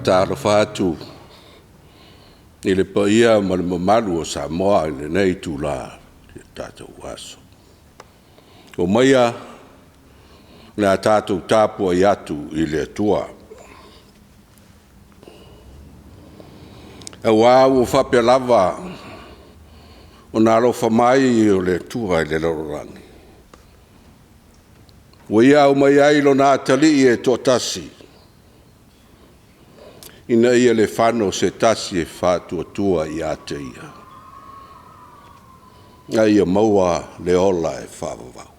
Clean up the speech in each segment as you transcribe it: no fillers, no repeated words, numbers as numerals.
ta'alofa atu i le paia ma le mamalu o Samoa i lenei tula i tatou aso. O maia le a tatou tāpua i atu i le atua. E wau o whape lava o nā alofa mai o le atua i le lororangi. O ia o mai ailo nā tali i e tō tasi. Ina ia le whano se tasi e whātua tua i ate ia. Nga ia maua le ola e whāwawau.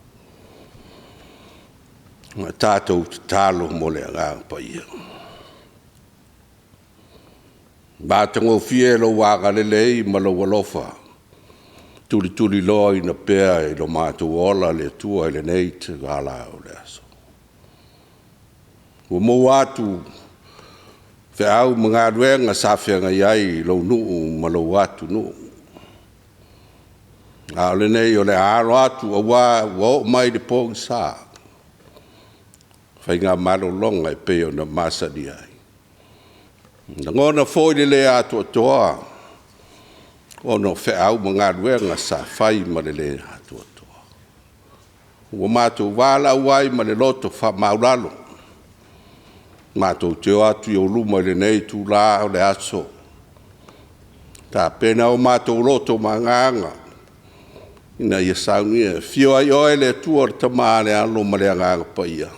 Nga tātou te tālo mo le angāpa ia. Bātango fie lo wāga lelei ma lo walofa. Tuli loa i na pēa i lo mātou ola le tua i le nei te gala o le aso. Ua mou atu fe au mga ruenga sa whianga iai lo nuu ma lo atu nuu. A le nei o le aro atu a wā mai de pōng sā. Whai ngā malo longa i peo na masani ai. Ngona fōi le atu atoa. Ono fe au mga ruenga sa whai ma le atu atoa. Ua mātou wāla uai ma le loto wha mauralo. Mātou te o atu i o luma le nei tū la o le aso. Tā pena o mātou loto ma nganga. Ina ia saungia. Fio ai oe le tua o tamā le alo ma le nganga pa ia.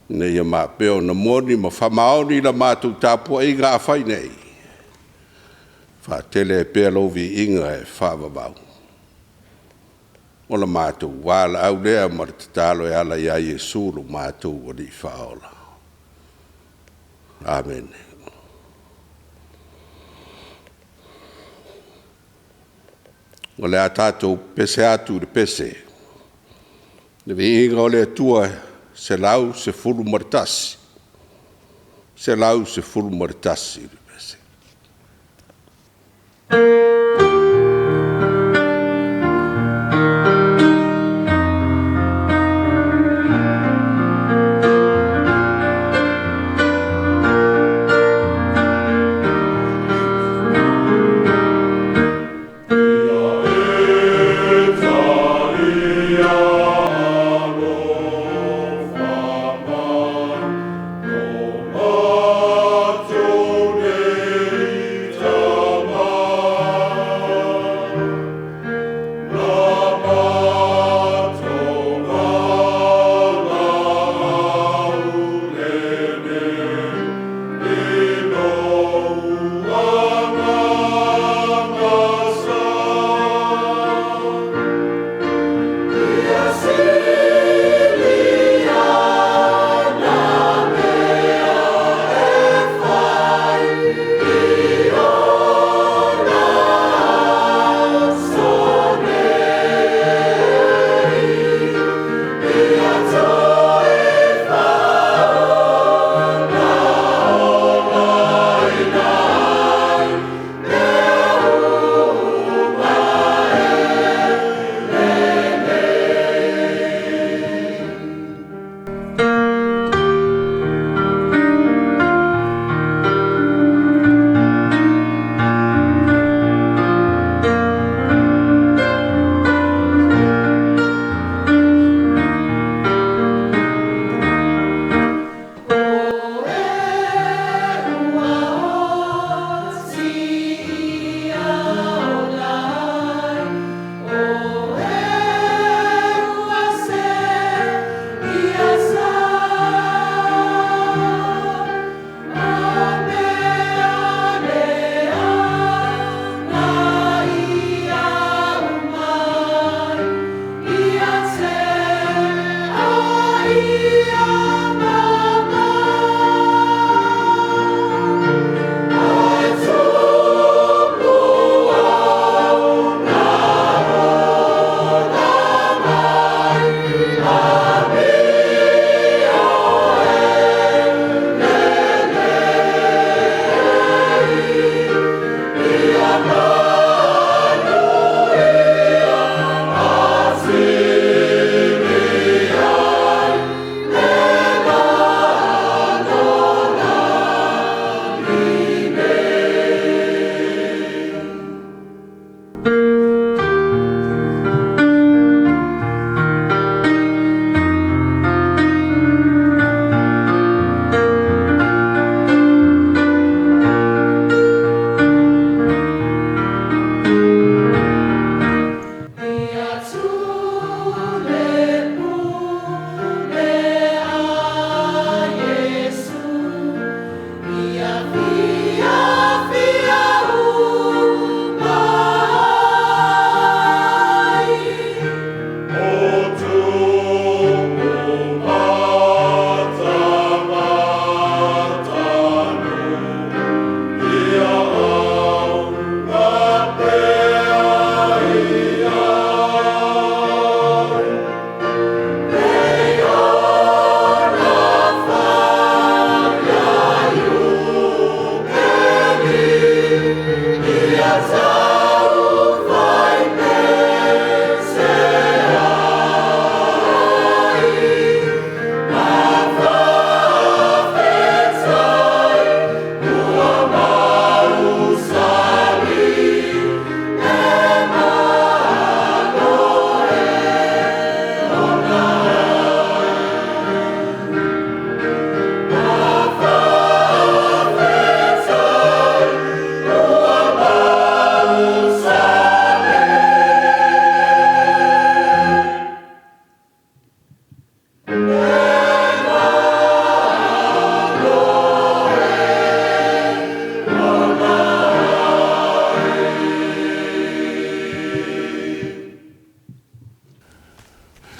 Ina ia mā peo na moni ma whamaoni la mātou tāpua i ngā whai nei. Wha tele e pēa lovi inga e whawawau. O la mātou wāla au lea ma te tālo e ala ia Jesu lo mātou o li whaola. Amen. O le a tātou pese atu le pese. Le vi inga o le atua se lau se fulu maritasi. Se lau se fulu maritasi le pese. Oh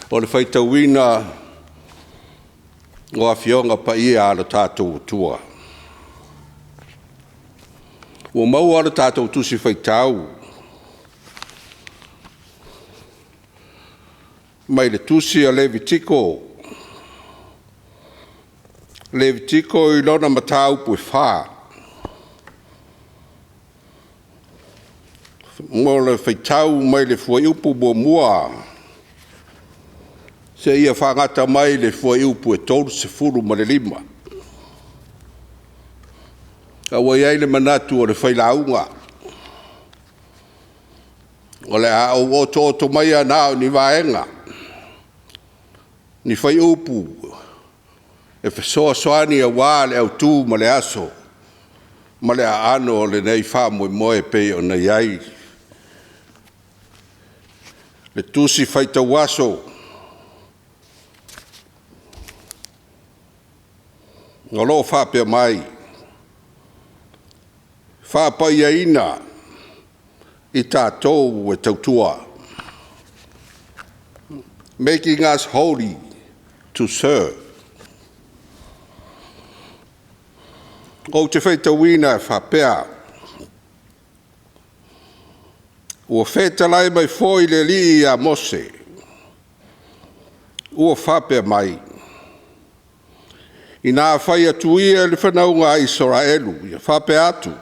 O le faitauina o afionga pa ia ala tātou tua. Ua mau ala tātou tusi faitau. Mai le tusi a Levitiko. Levitiko I lona matau pui whā. Mo le faitau mai le fuai upu bo mua. Se ia whangata mai le fuai upu e tolu se furu ma le lima. A wai ai le manatu o le whailaunga. O le a o oto mai anao ni vaenga. Ni whai upu. E whasoa soani a wā le au tū ma le aso. Ma le a ano o le nei wha moe pe o nei ai. Le tusi whaita waso. Ngalo whapea mai. Whapaia ina I tātou e tautua. Making us holy to serve. O te whaitawina e whapea. Ua whetalai mai foi le li a Mose. Ua whapea mai. I nā whai atuia le whanaunga Israelu, ia whape atu.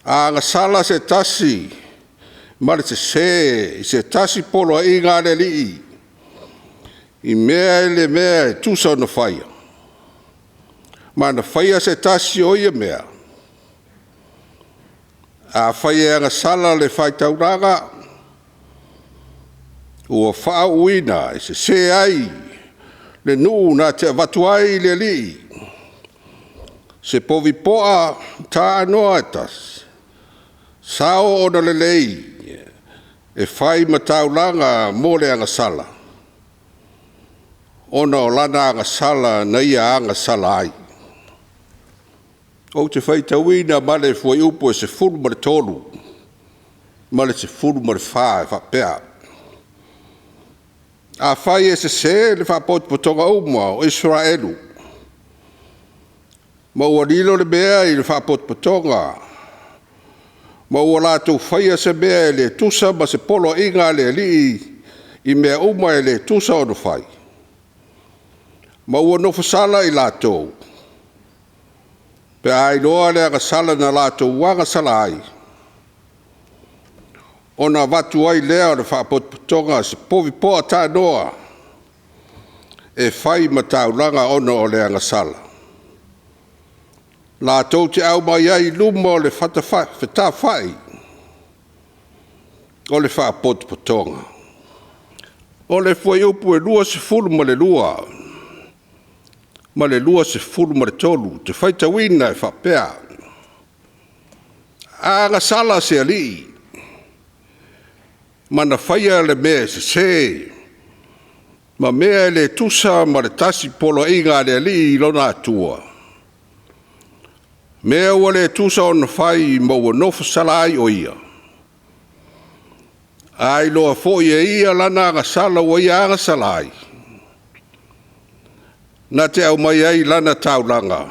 A ngā sala se tasi, mare se tasi polo I ngā le li. I mea le mea tusa na whaia. Ma na whaia se tasi o ia mea. A whaia ngā sala le whai tauranga. Ua wha uina, se ai. Le nu na te watuai le li. Se povi poa ta anoa etas. Sao ona le lei. E whai mataulanga mo le anga sala. Ona o lana anga sala na ia anga sala ai. O te whaitawina ma le fwai upo e se furu ma le tolu. Ma le se furu ma le wha e whapea. A whai e se le whapotonga uma o Israelu. Ma ua lilo le mea I le whapotonga. Ma ua lātou whaia se mea le tusa ma se polo inga le li I mea uma e le tusa o no whai. Ma ua nofa sala I lātou. Pe ai loa le aga sala na lātou wanga sala ai. Ona watu ai lea o le whapotonga se povi poa tā noa. E whai mataulanga ona o le anga sala. La tau te au mai ai luma o le whata whai. O le whapotonga. O le fwai upu e lua se fulu ma le lua. Ma le lua se fulu ma le tolu. Te whaitawina e whapea. A anga sala se alii. Mana whaia le mea se. Ma mea le tusa ma le tasi polo inga le li lona atua. Mea ua le tusa o na whai ma ua nofa sala ai o ia. Ai loa fo ia ia lana anga sala ua ia anga sala ai. Na te au mai ai lana taulanga.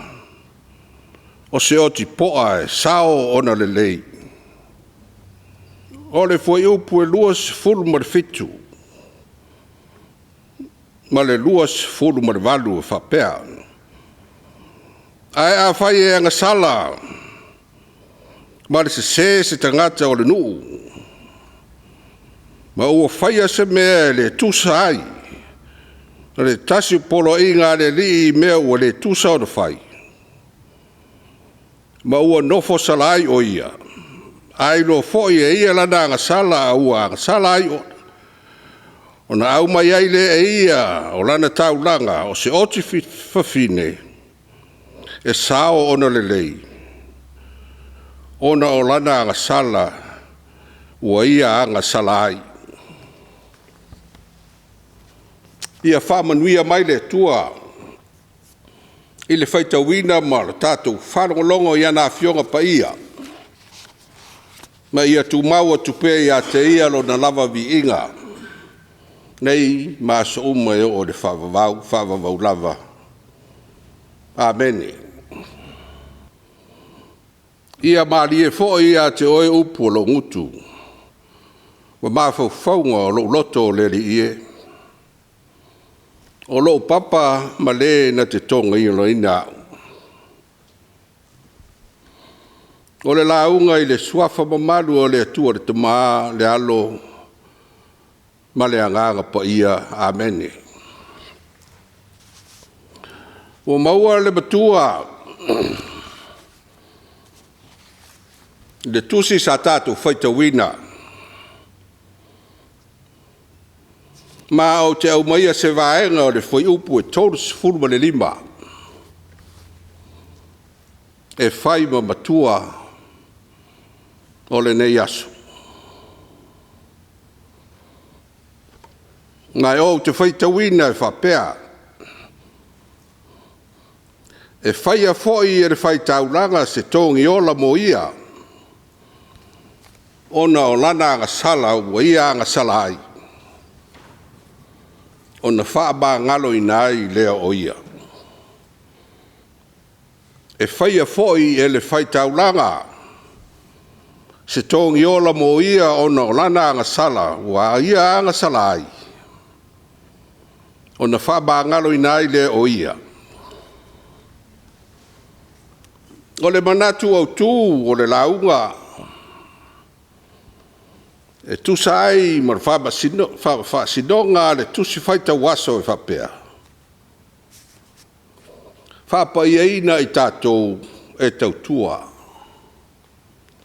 O se oti poa e sao ona le lei. O le fwai upu e luas fulu ma le fitu. Ma le luas fulu ma le valu e whapea. Ai a whai e anga sala. Ma le se tangata o le nuu. Ma ua whaia se mea le tusa ai. Le tasi polo inga le li mea ua le tusa o na whai. Ma ua nofo salai o ia. Ai lo fo ia lana anga sala ua anga sala ai o. O na au mai ai le ia o lana taulanga o se oti fafine. E sao ona le lei. Ona o lana anga sala ua ia anga sala ai. Ia whamanuia mai le tua i le whaitawina ma le tātou whanongolongo i ana fionga pa ia. Ma ia tu maua tupe ia te ia lo na lava vi inga. Nei ma so uma e o le whavavau lava. Amene. Ia maali e fo ia te oe upu o lo ngutu. Wa mawhau whaunga o lo loto le li ie. O lo papa ma le na te tonga i lo ina. O le launga i le suafa mamalu o le atua le tamaa le alo ma le anganga pa ia. Amene. O maua le batua le tusi sa tātou whaitawina. Ma o te au maia se vaenga o le whai upu e tōru sifuru ma le lima. E whai ma matua o le nei aso. Ngai o te whaitawina e whapea. E whai a whoi e le whai taulanga se tōngi ola mo ia. Ona o lana anga sala ua ia anga sala ai. Ona whaaba ngalo i nai lea o ia. E whai a whoi e le whai taulanga. Se tōngi ola mo ia ona o lana anga sala ua ia anga sala ai. Ona whaaba ngalo i nai lea o ia. O le manatu au tū o le launga. E tusa ai ma whaba sinonga le tusi whaita waso e whapea. Whapa iaina i tātou e tautua.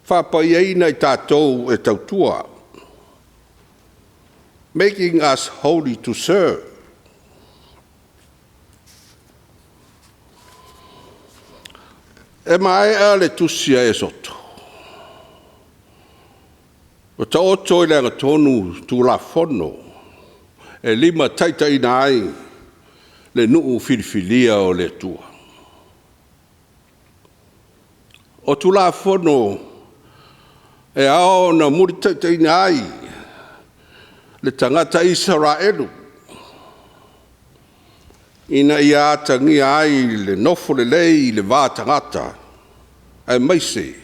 Whapa iaina i tātou e tautua. Making us holy to serve. E mai a le tusia e soto. O ta oto i lenga tonu tu la fono. E lima taita ina ai le nuu filifilia o le tua. O tu la fono e ao na muri taita ina ai le tangata Israelu. Ina ia tangi ai le nofo le lei le vā tangata. Ai maise.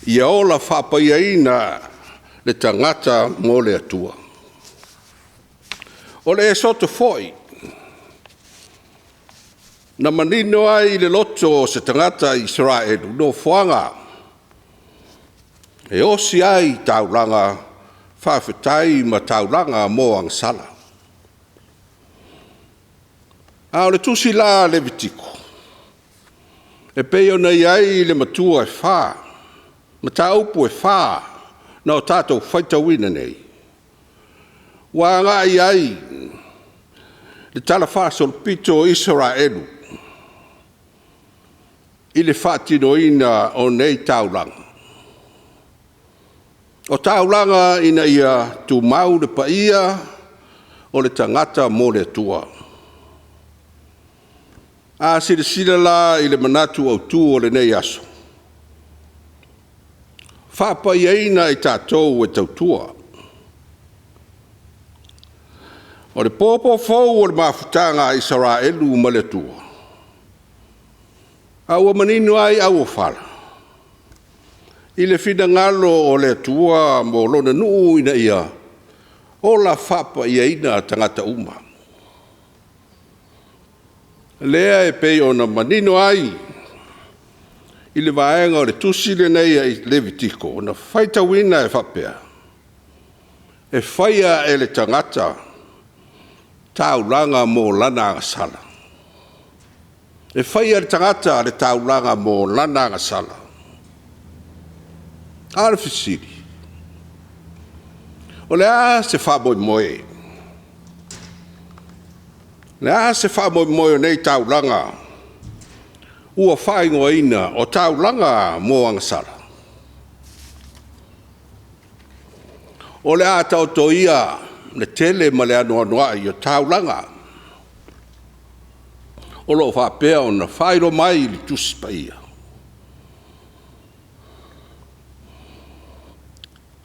Ia ola whapaia le tangata mo le atua. O le e soto foi. Na manino ai le loto se tangata Israelu no whanga. E osi ai taulanga whawhetai ma taulanga mo ang sala. A o le tusi la le vitiko. E peo na iai le matua e wha. Ma tā upu e wha. Na o tātou whaitawina nei. Wa ngā iai. Le tala wha sol pito Israelu. I le whatino ina o nei taulanga. O taulanga ina ia tu mau le paia o le tangata mo le tua. A sila la i le manatu au tu o le nei aso. Whapa iaina i tātou e tautua. O le pōpō fau o le mawhutanga Israelu ma le tua. Aua maninu ai au o whala. I le whina ngalo o le tua mo lona nuu ina ia. O la whapa iaina tangata uma. Lea e pei ona manino ai I le vaenga o le tusi le nei ai Levitiko, ona whaita wina e whapea. E whaia e le tangata, taulanga mō lana ngasala. E whaia le tangata le taulanga mō lana ngasala. Ala fisiri. O le a se whaboi moe. Le a se whaboi moe o nei taulanga. Ua whaingoa ina o taulanga mō angasala. O le a tau to ia le tele ma le anoa noa i o taulanga. O lo whapea o na whairo mai li tuspa ia.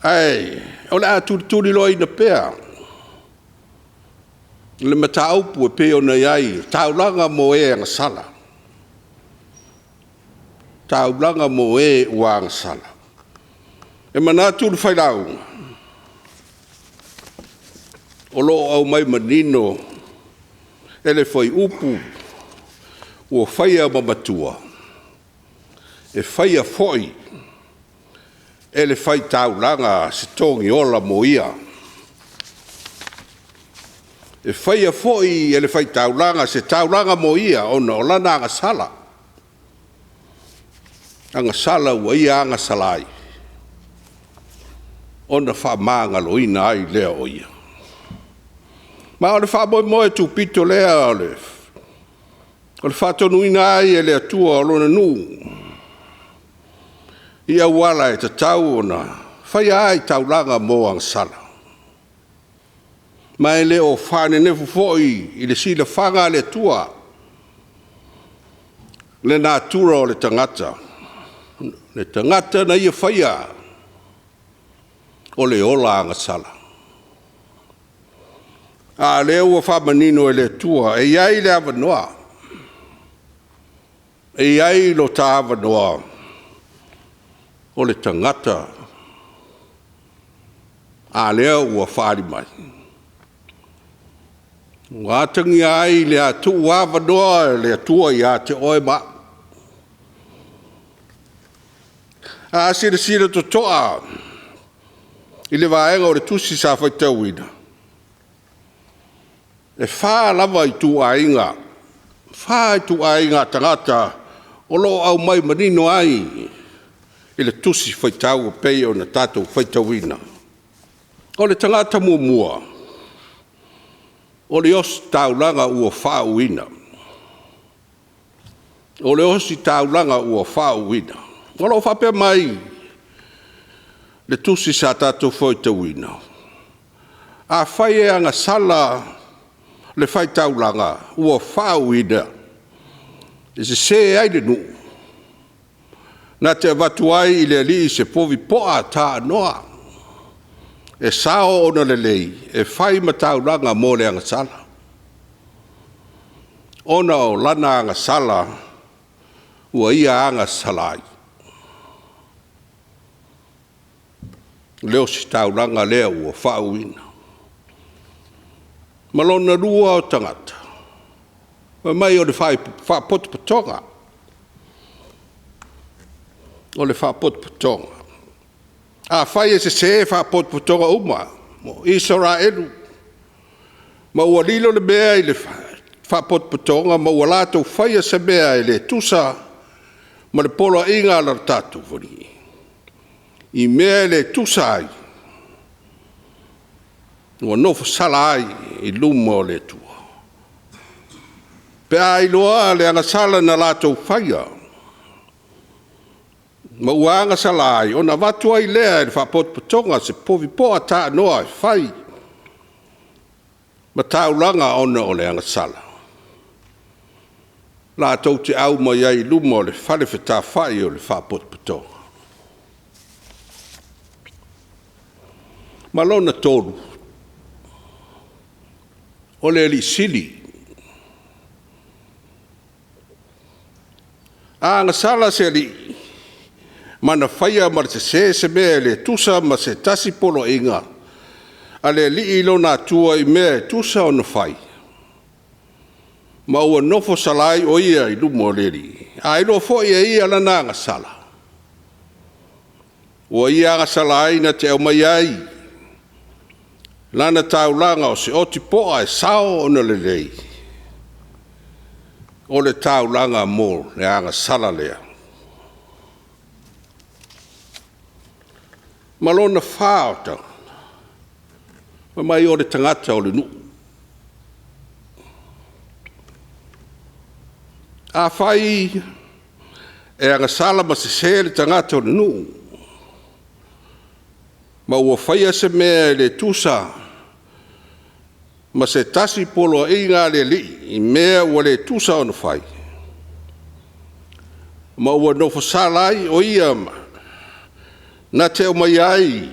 Ai, o le a turi loa ina pea. Le mata aupu e peo na iai, taulanga mo e angasala. Taulanga mo e ua angasala. E mana turi whailau. O lo au mai manino, e le whai upu, ua whaia mamatua. E whaia foi. E le whai taulanga se tongi ola mo ia. E whaia foi e le whai taulanga se taulanga mo ia ona o lana angasala. Angasala ua ia angasalai. Ona whamanga loina ai lea o ia. Ma o le whamoe moe tu pito lea o le whatonuina ai e lea tua o lona nuu. Ia wala e tatau ona whaia ai taulanga mo angasala. Ma e le o whane nefu foi i le sila whanga le tua. Le natura o le tangata. Le tangata na ia whaia o le ola angasala. A le ua whamanino e le tua e iai le avanoa. E iai lo ta avanoa. O le tangata a lea ua whaari mai. Ngā tangi ai le atu wāwa noa le atua i a te oe ma. A sira to toa i le vaenga o le tusi sa whaitau ina. E wha lava i tu ainga. Wha i tu ainga tangata o lo au mai manino ai. I le tusi whaitau o pei o na tātou whaitau ina. O le tangata mua. O le osi taulanga ua whau ina. O le osi taulanga ua whau ina. O lo whapea mai. Le tusi sa tātou whaitau ina. A whai e anga sala le whai taulanga ua whau ina. E se ai le nuu. Na te watu ai i le li se povi poa tā noa. E sao ona le lei, e whai matauranga mō le angasala. Ona o lana angasala, ua ia angasalai. Leo si tauranga lea ua whauina. Malona rua o tangata. Mai o le whapotu patonga. O le whapot putonga. A whai e se whapot putonga uma. Mo Israelu. Ma ua lilo le mea i le whapot putonga. Ma ua lato whai e se mea i le tusa. Ma le polo inga la tatu vori. I mea i le tusa ai. Ua nofo sala ai i luma o le tua. Pe ai loa le angasala na lato whai a. Ma uanga salai, ona watu ai lea i whapot patonga se povi poa tā noa i whai. Ma taulanga ona o le angasala. La tau te au mai ai luma o le whare whetā whai o le whapot patonga. Ma lona tōru. O le li sili. A angasala se li. Mana whaia ma se mea le tusa ma se tasi polo inga. A le li ilo nā tua i mea tusa o na whai. Ma ua nofo salai o ia I lumo leri. A ilo fo ia lana anga sala. Ua ia anga salai na te au mai ai. Lana taulanga o se oti poa e sao o na lelei. O le taulanga mo le anga sala lea. Malona whaota. Mai o le tangata o le nuu. A whai e anga sala ma se se le tangata o le nuu. Ma ua whaia se mea le tusa ma se tasi polo e ngā le li I mea ua le tusa o na whai. Ma ua nofo salai o ia na te o mai ai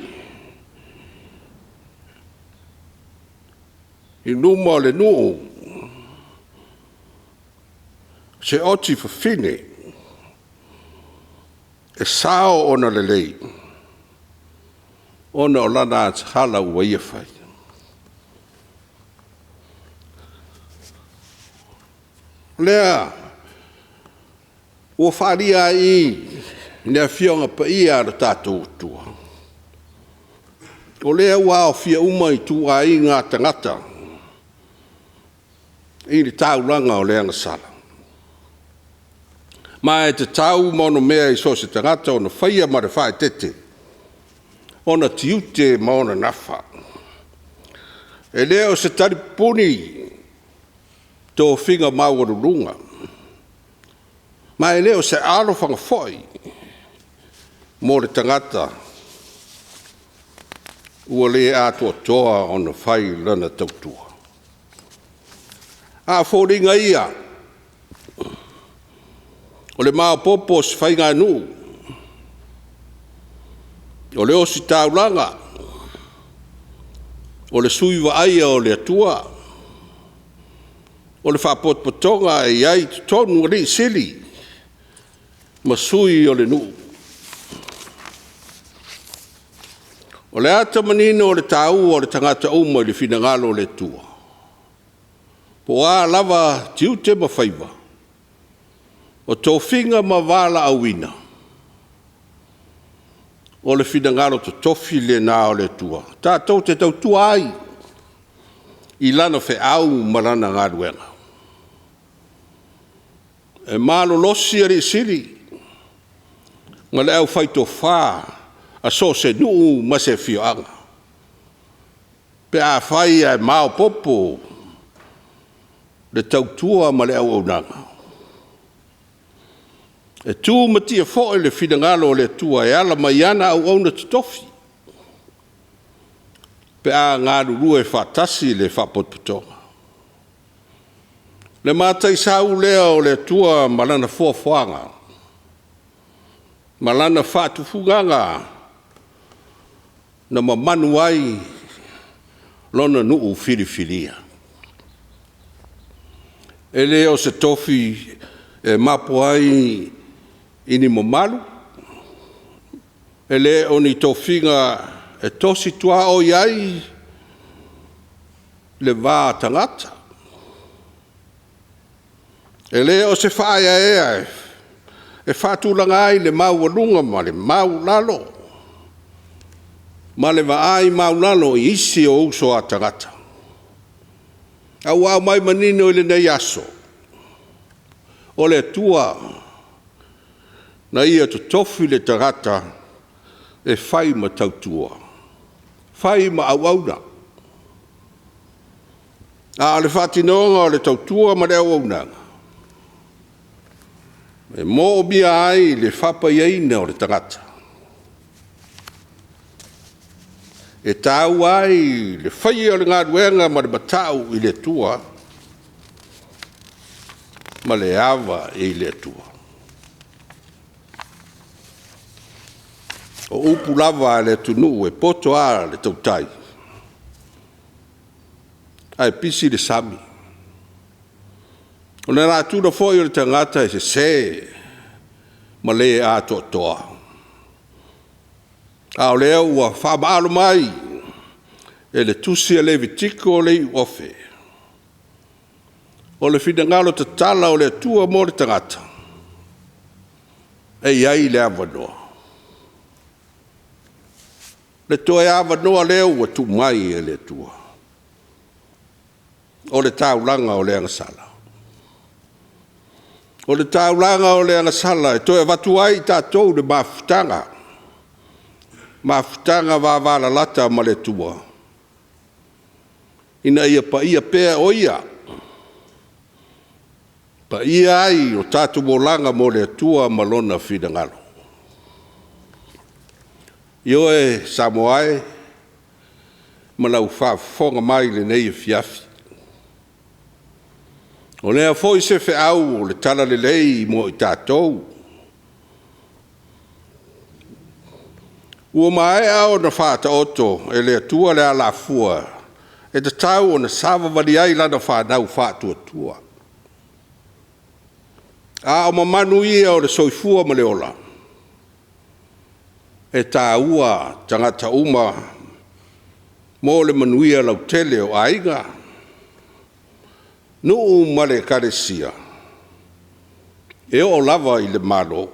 I numa o le nuu se oti whawhine e sao o na lelei o na o lana at hala ua ia whai. Lea ua wharia I nea whionga pa ia ra tātou tua. O lea ua o whia uma I tu a I ngā tangata I ni taulanga o lea ngasala. Ma e te tau mono mea I so se tangata o na whaia ma re whae tete. O na tiute ma o na nafa. E lea o se taripuni tō whinga mawarurunga. Ma e lea o se alo whanga whoi mo le tangata ua le atua toa o na whai lana tautua. A whōringa ia o le mao popo se whai ngā nuu o le osi taulanga o le suiwa aia o le atua o le whapotpotonga e iai tonu o le sili ma sui o le nuu. O le ata manino o le tau o le tangata uma I le finangalo o le tua. Po a lava tiute ma whaiva. O tō whinga ma wala awina. O le finangalo to tofi le nā o le tua. Tā tau te tau tua ai. I lana whe au marana ngā ruenga. E malo losi ari siri. Ma le au whaito whā. A so se nuu ma se whioanga. Pe a whai e mao popo le tautua ma le au aunanga. E tū matia fōi le whingalo o le tua e ala mai ana au auna tutofi. Pe a ngā ruru e whātasi le whapotputonga. Le mātai sau lea o le tua malana fuafuanga. Malana whātufunganga. Na mamanu ai lona nuu whiriwhiria. E leo se tofi e mapo ai ini mamalu. E leo ni tofinga e tosi tua o iai le vā tangata. E leo se whaia ea e whātulanga ai le mau alunga ma le mau lalo. Ma le vaai maulalo I isi o uso a tangata. Au au mai manino I le nei aso. O le tua na ia to tofi le tangata e whai ma tautua. Whai ma au auna. A le whatinonga o le tautua ma le au aunanga. E mo o bia ai le whapa iaina o le tangata. E tau ai le whai o le ngā ruenga ma le matau I le tua, ma le awa I le tua. O upu lava le tunu e poto a le tautai. Ai pisi le sami. O le rātuna fōi o le tangata e se ma le a toa. A o lea ua whaamaalo mai e le tusi a le vitiko o le ofe. O le finangalo te tala o le tua mo le tangata. E iai le avanoa. Le toe avanoa leo ua tu mai e le tua. O le taulanga o le angasala. O le taulanga o le angasala e toe watu ai tātou le mafutanga. Mafutanga wāwala lata ma le tua. Ina ia pa ia pea o ia. Pa ia ai o tātou molanga mo le tua malona finangalo. Io e Samoae malau whaafonga mai le nei EFKS. O lea foi se Saitaeao le tala le lei mo i tātou. Ua mai ao na whaata oto e le tua le ala fua. E te tau o na sawa wali ai lana whanau whaatua tua. A o mamanu ia o le soifua ma le ola. E tā ua tangata uma mo le manuia Leautuli o aiga. Nuu ma le karesia. E o lava i le malo.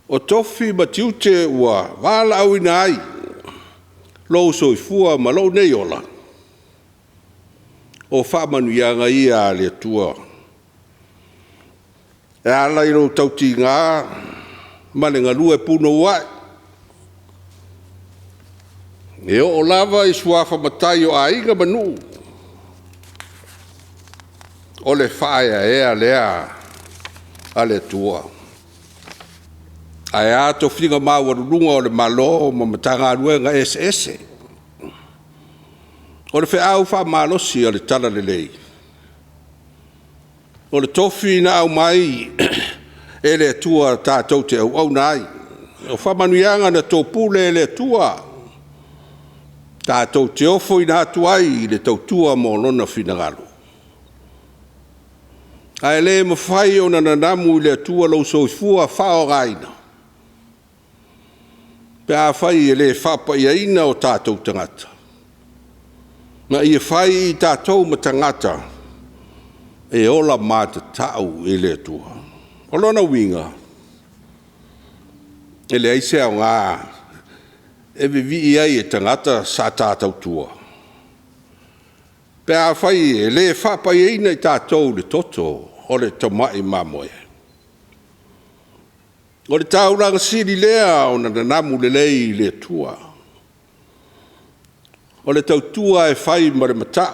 O tofi matiute ua wala au ina ai. Lou soifua ma lou nei ola. O whamanuianga ia le tua. E ala i rou tauti ngā. Male ngalua e puno wai. E o lava i suafa matai o aiga manu. O le whaia ea lea a le tua. Ai ato whiga mawarunga o le malo ma matanga anuenga ese. O le Saitaeao wha malosi o le tala le lei. O le tofi na au mai e le tua tātou te au nai. O whamanuianga na tō pule e le tua. Tātou te ofo i nā tuai le tau tua mo lona finangalo. Ai le mawhai o na nanamu i le tua lau soifua whao gaina. Pea whai e le whapa ia ina o tātou tangata. Na ia whai i tātou ma tangata e ola mata tau i le tua. O lona winga. E le aise au ngā e vivi ai e tangata sa tātou tua. Pea whai e le whapa ia ina i tātou le toto o le tamai mamoe. O le tauranga siri lea o na nanamu le lei le tua. O le tautua e whai ma le mata.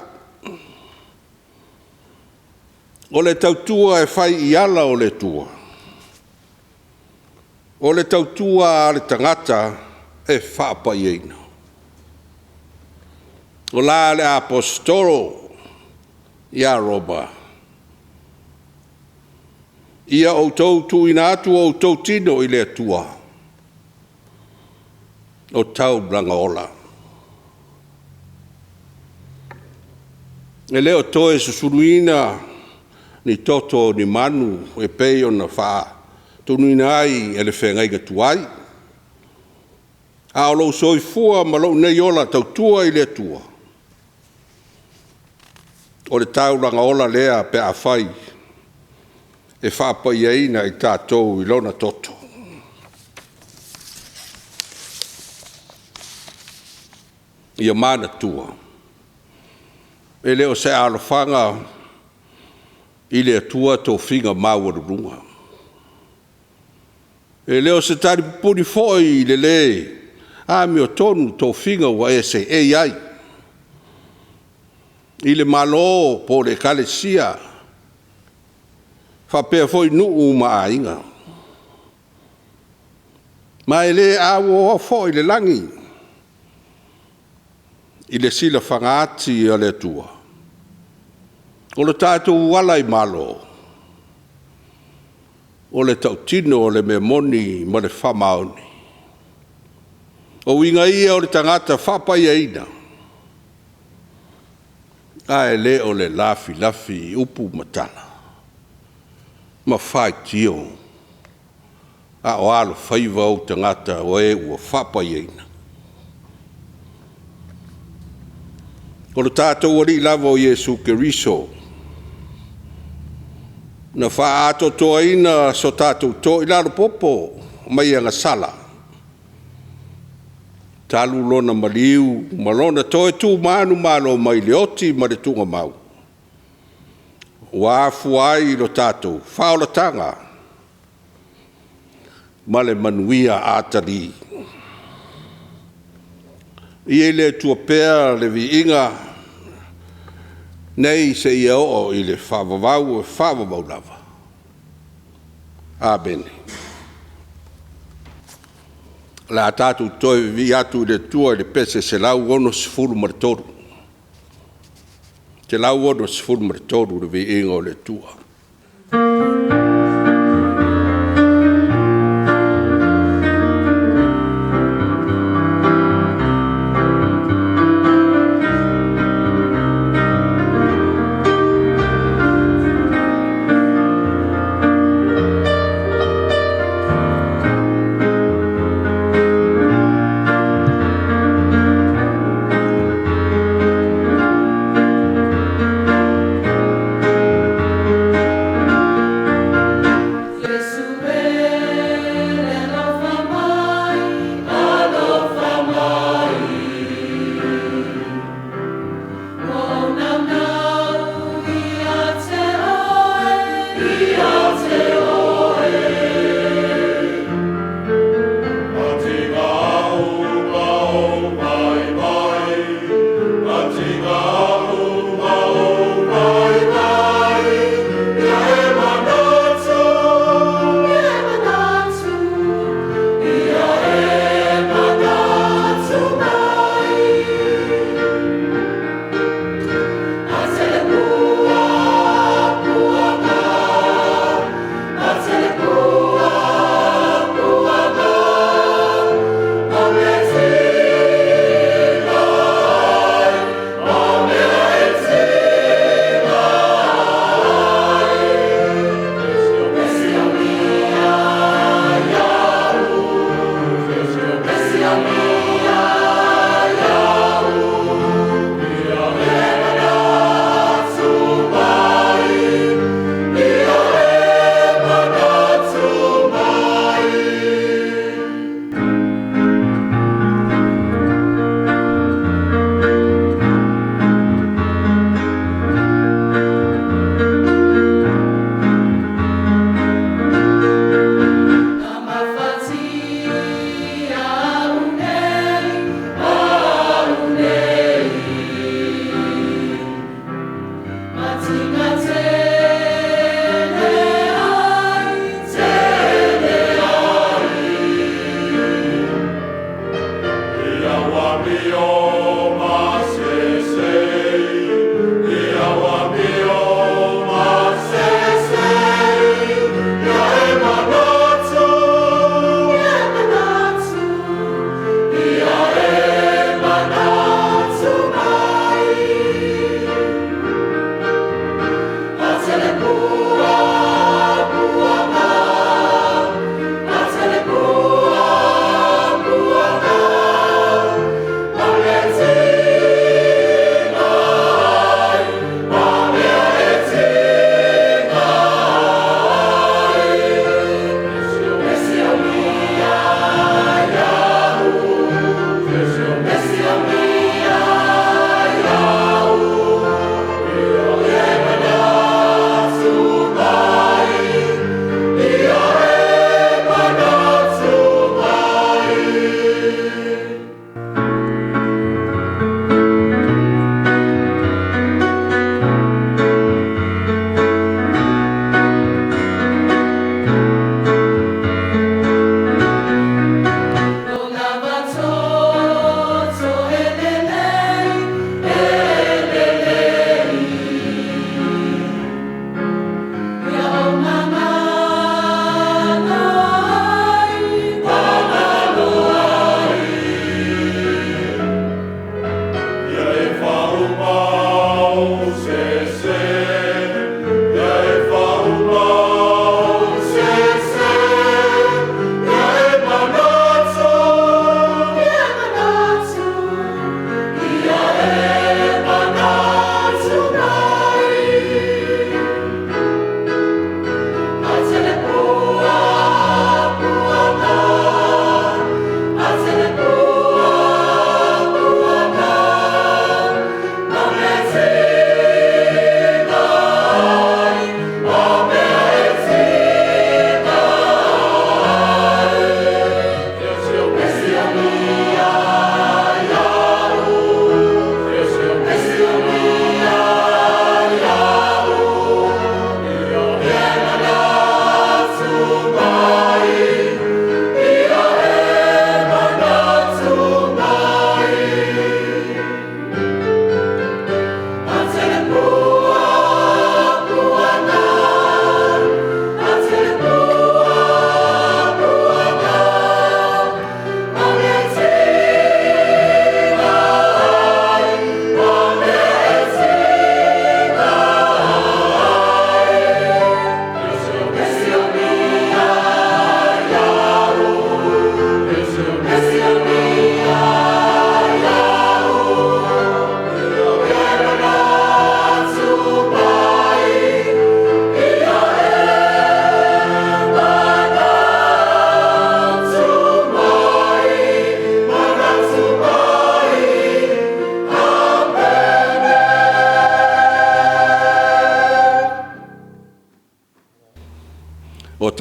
O le tautua e whai i ala o le tua. O le tautua a le tangata e whapa i eina. O la le apostolo i a Roma. Ia o tau tu ina atu o tau tino i le tua. O tau blanga ola. E leo toe susunuina ni toto ni manu e pei o na wha. Tunuina ai e le whengai ka tuai. A o lou soifua ma lou nei ola tau tua i le tua. O le tau blanga ola lea pe a whai. E whapa iaina i tātou i lona toto. Ia mana tua. E leo se alofanga i le tua tō whinga mawarurunga. E leo se tari puni foi i le le. A mi o tonu tō whinga wa e se e ai. I le malo po le kalesia. Whapea foi nuu ma ainga. Ma e le awo foi le langi. I le sila whangati a le tua. O le tātou wala i malo. O le tautino o le memoni ma le whamaoni. O winga ia o le tangata whapa ia ina. A e le o le lafi upu matala. Ma whai tio. A o alo whaiva o tangata o e ua whapa ieina. O le tātou ali lava o Iesu Keriso. Na wha ato toa ina so tātou to ilaro popo mai anga sala. Talu lona maliu, malona toe tu manu malo mai leoti ma le tunga mau. Wa fuai lo tātou, whaola tanga. Ma le manuia atari. Ie le tua pēr le vi inga nei se ia o i le whavavau e whavavau lava. Amen. La tātou toi vi atu le tua le pese se lau ono sifuru maritoru. Te lau ono sifuru maritoru le vi inga o le tua.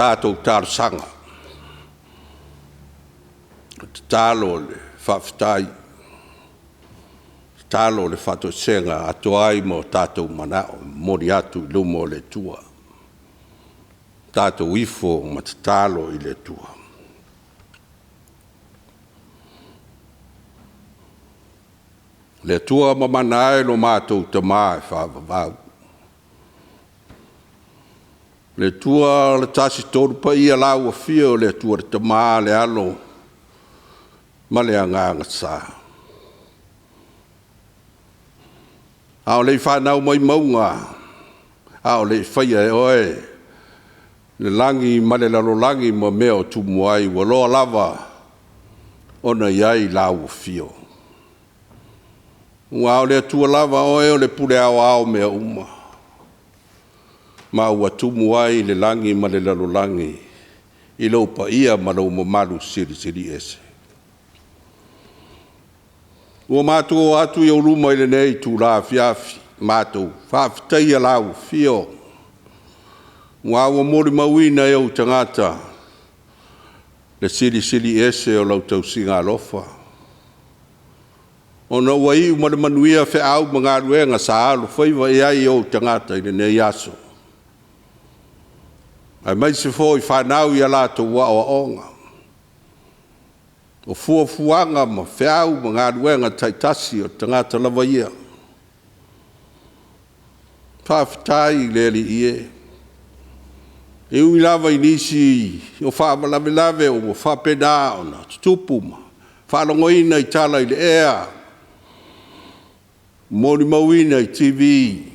tātou tārsanga. Tālo le whawhitai. Tālo le whatosenga atoai mo tātou manao, mori atu i lumo le tua. Tātou ifo ma tālo i le tua. Le tua mamana e no mātou te maa e whawawau. Le tua le tasi tōru pa ia lau a fio le tua le te maa le alo ma le anganga sā. Ao le whanau mai maunga, ao le whaia e oe, le langi ma le lalo langi ma mea o tumuai, wa loa lava ona iai lau a fio. Ua o le atua lava oe o le pule ao mea uma. Ma ua tumu ai le langi ma le lalo langi. I lau pa ia ma lau mamalu siri ese. Ua mātua o atu i auruma i le nei tū la Afiafi. Mātou whaafitai a lau fio. Ua ua mori mawina e au tangata. Le siri ese o lau tau singa alofa. Ona ua iu ma le manuia fe au mga ruenga sa alu whaiva e ai o tangata i le nei aso. Ai mai se fo i whanau i alato wa o onga. O fuanga ma fe au mga ruenga taitasi o tangata lava ia. Whaafitai le li ie. E ui lava inisi o whaamalave o whapena o na tutupuma. Whalongoina i tala i le ea. Mori mawina i TV.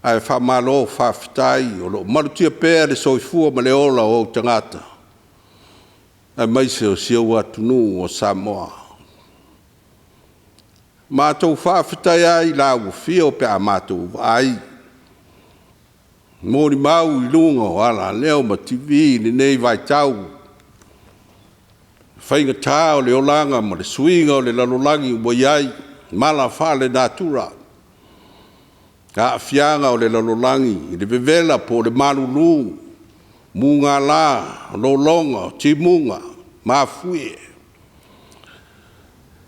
Ai whamalo whawhitai o lo marutia pēr e soifua ma le ola o tangata. Ai maise o siau atunu o Samoa. Mātou whawhitai ai lau fio pe a mātou ai. Mori mau i lunga o ala leo ma TV ni nei vai tau. Whainga tāo le olanga ma le suinga o le lalolangi ua iai, mala whale natura. Ka afianga o le lalolangi, i le vevela po le marulu, munga la, lolonga, timunga, mafuie.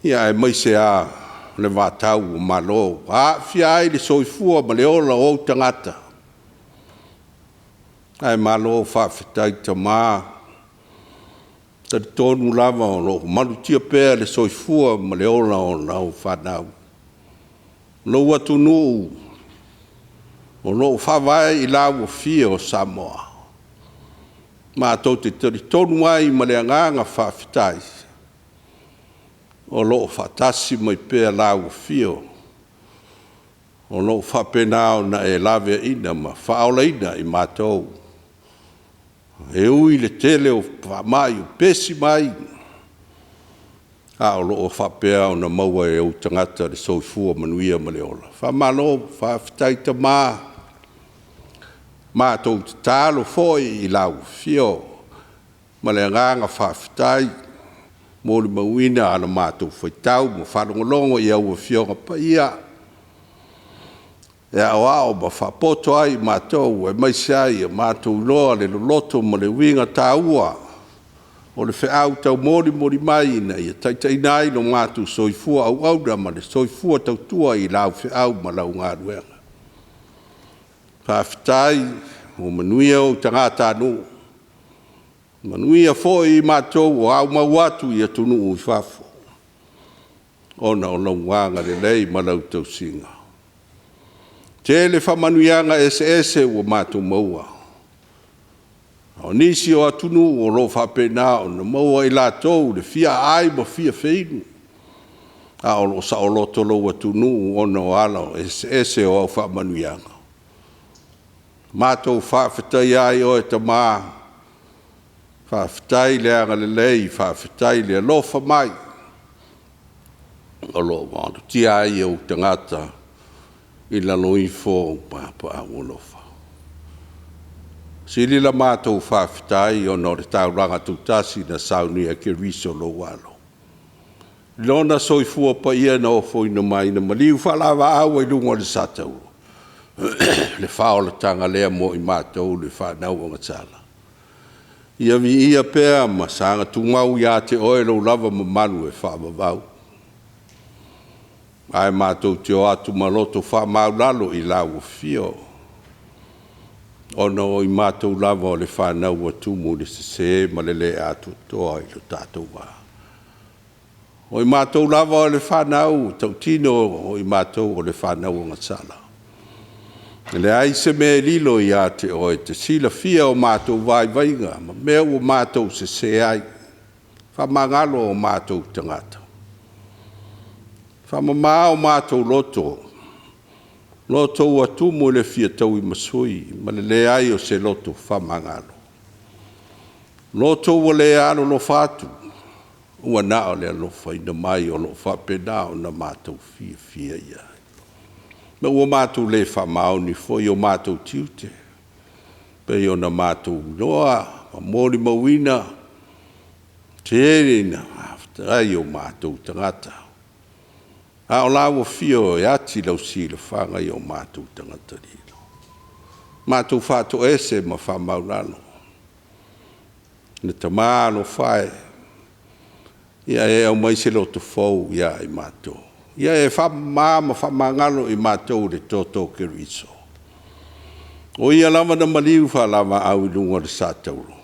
Ia e maise a le vatau o malo, a afiai le soifua ma le ola o tangata. Ai malo whawhitai ta maa, ta tonu lava o lo malutia pea le soifua ma le ola o lau whanau. Lo atunu o lo whawai i lau o fia o Samoa. Ma tau te tonu ai ma le anganga whawhitai. O lo whatasi mai pea lau o fia. O lo whapenao na e lave ina ma whaola ina i mātou. E ui le tele o whamai o pesi mai. A o loo whapea o na maua e au tangata le soifua manuia ma le ola. Whamalo, whawhitai ta maa. Mātou te tālo foi i lau fio. Ma le nganga whawhitai. Mōli mawina ana mātou whaitau mo whanongolongo i au fio ngapa ia. E au ao ma whapoto ai mātou e maise ai e mātou loa le loto ma le winga tāua. O le whiau tau mori mai ina i a taitainai no mātou soifua au aura ma le soifua tau tua i lau whiau ma lau ngā ruenga. Whawhitai o manuia o tangata anu. Manuia fo i mātou o au mauatu i atunu ui whafo. Ona o lau nganga le lei ma lau tau singa. Te le whamanuianga ese o mātou maua. O nisi o atunu o lo whapena o na maua i lātou le fia ai ma fia feinu. A o lo sa o loto lo atunu o na o ala o ese o au whamanuianga. Mātou whawhitai ai o e ta maa. Whawhitai le anga le lei, whawhitai le alofa mai. O lo mātou tia ai o tangata. I la loifo pa wolofa. Sili la mātou whawhitai o no re tauranga tutasi na sauni a ke riso lo walo. Lona soifua pa ia na ofo ina mai na maliu whalawa awa i lunga le satau. le whaolatanga lea mo I mātou le whanau o ngatala. Ia vi ia pēr ma sanga tungau ia te oe lau lava ma manu e whaamavau. Ai mātou te o atu maloto whaamaulalo I lau o fio. Ona o I mātou lava o le whanau atu mo le se ma le le atu toa I lo tātou wā. O I mātou lava o le whanau, tau tino o I mātou o le whanau o ngatala. Le ai se me lilo ia te oe te sila fia o mātou vai vainga, ma mea o mātou se ai, whamangalo o mātou tangata. Whamamā o mātou loto o atu mo le fia tau I masui, ma le ai o se loto whamangalo. Loto o le alo lo fatu, ua nao le alo whaina mai o lo whapena o na mātou fia ia. Me ua mātou le whamao ni foi o mātou tiute. Pei o na mātou noa, ma mori mawina, te ere na ai o mātou tangata. A o lawa fio e ati lau si le whangai o mātou tangata rilo. Mātou whato ese ma whamau nano. Ne tamāno whae. Ia e au mai se loto fau ia I mātou. Ia e whamangalo I mātou le toto ke riso. O ia lava na maliu lava au I lunga le sātauro.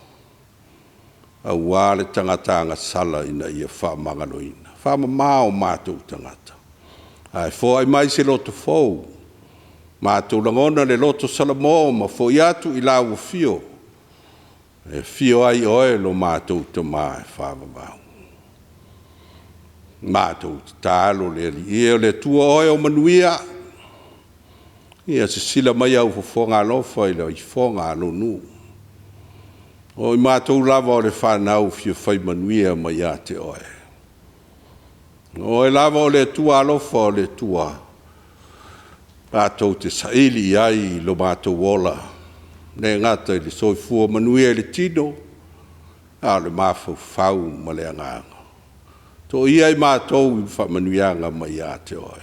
Au wāle tangatanga sala ina ia whamangalo ina. Whamamā o mātou tangata. Ai fo ai mai se loto fau. Mātou langona le loto salamo ma fo iatu I lau o fio. E fio ai oe lo mātou tama e whamamau. Mātou tālo le ia le tua oe o manuia. Ia se sila mai au fofonga alofa I I fonga alonu. O I mātou lava o le whanau fio whai manuia mai a te oe. O e lava o le tua alofa o le tua. Mātou te saili ai lo mātou ola. Ne ngata I le soifua manuia I le tino. A le mafau fau ma le anganga. To ia I mātou I whamanuianga mai a te oe.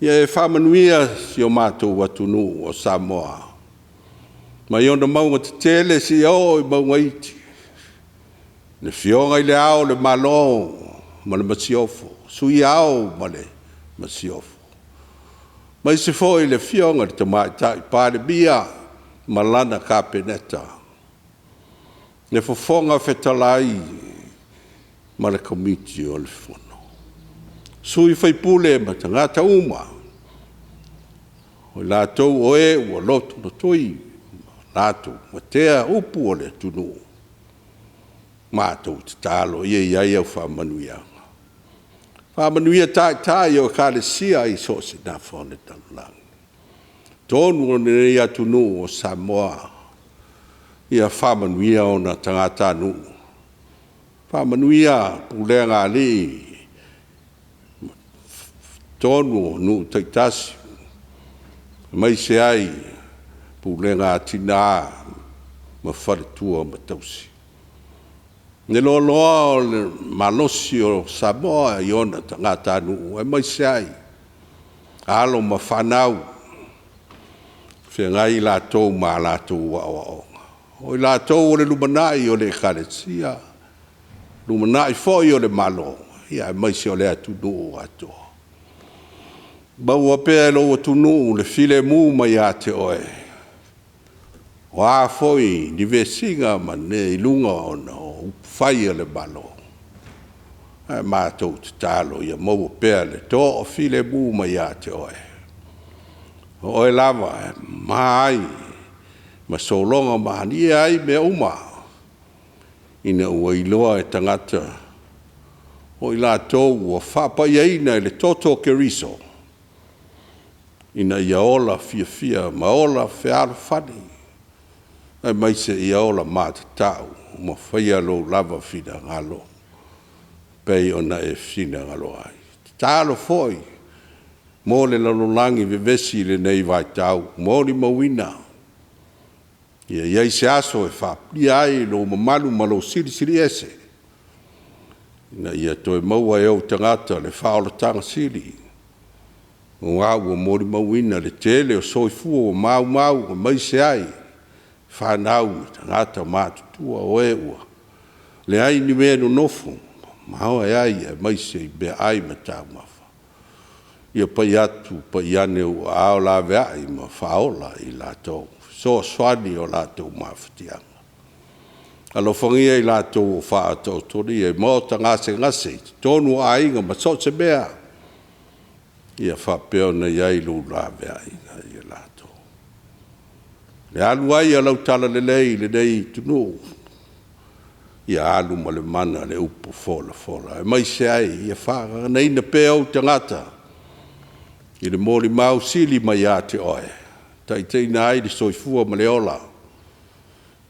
Ia e whamanuia si o mātou atunu o Samoa. Mai ona maunga te tele si o I maunga iti. Ne fionga I le ao le malo ma le masiofo. Sui ao ma le masiofo. Mai se fo I le fionga le tamai pāle bia ma lana ka peneta. Ne fofonga fetalai ma le komiti o le fono. Sui fai pule ma tangata uma. O lātou oe ua lotu no toi. Lātou ma tea upu o le tunu. Mātou te tālo ia iai au whamanuianga. Whamanuia tai o ka le sia I so se na whone talulang. Tonu o ne ia tunu o Samoa. Ia whamanuia o na tangata nuu. Whamanuia pulenga li tonu nu taitasi mai se ai pulenga tina ma whare tua ma tausi. Ne loa le malosi o Samoa I ona tangata nu e mai se ai alo ma whanau whengai lātou ma lātou wa o. O I lātou o le lumanai o le kharesia. Lumana I foi o le malo. Ia mai se o le atunu ato. Bau apea lo atunu le file mu mai a te oe. O a foi ni vesinga ma ne ilunga o na o fai le malo. Ai mātou te tālo ia mau apea le to o file mu mai a te oe. O e lava mai ma solonga ma ni ai me uma. Ina ua iloa e tangata o I lātou ua whapaiaina le toto ke riso. Ina ia ola fia ma ola whiaro whani. Ai mai se ia ola māta tau ma whaia lo lava whina ngalo. Pei ona e whina ngalo ai. Tālo foi. Mō le lalolangi vevesi le nei vai tau. Mō li mawina. Ia se aso e whapri ai lo mamalu malo siri ese. Ina ia toi maua e au tangata le whaolatanga siri. Ngā ua mori mauina le tele o soifua o mau o maise ai. Whanau me tangata mātutua o e ua. Le ai ni mea no nofo. Mahoa e ai e maise i bea ai ma tā mafa. Ia pai atu, pai ane o ao la vea i ma whaola i lātou. So swani o lātou mawhatianga. Alo whangia i lātou o whātou tori e mōta ngase. Tonu a inga ma so se bea. Ia whapeo na iai lu la vea inga i lātou. Le alu ai a lau tala le lei tunu. Ia alu ma le mana le upo fola. E mai se ai, ia whaga na ina pea o tangata. I le mori mau sili mai a te oe. Tai na ai le soifua ma le ola.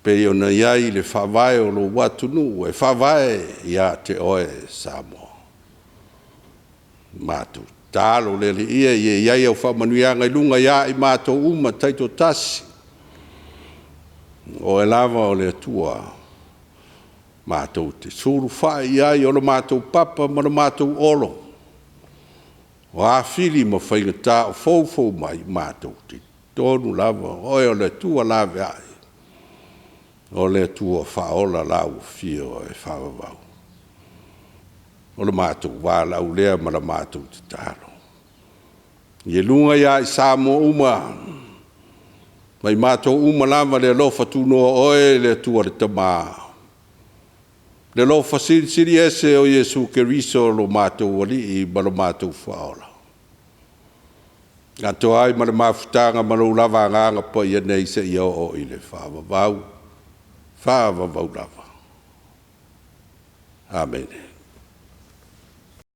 Pe o na iai le whawai o lo watunu. E whawai ia te oe Samoa. Mātou. Tālo le ia iai au whamanuianga i lunga ia i mātou uma taito tasi. O e lava o le atua. Mātou te suru whai iai o le mātou papa ma le mātou olo. O a whili ma whaingatā o fau mai mātou te tonu lava. Oi o le atua lave ai. O le atua whaola lau fio e whawawau. O le mātou wālau lea ma le mātou te tālo. Ie lunga ia i Samoa uma. Mai mātou uma lama le lofa tūnoa oe le atua le tamā. Le lofa siri ese o Jesu Keriso lo mātou wali i ma lo mātou whaola. Ngā toa ai ma le mawhutanga ma lo lava nganga pa ia nei se ia o i le whawawau lava. Amen.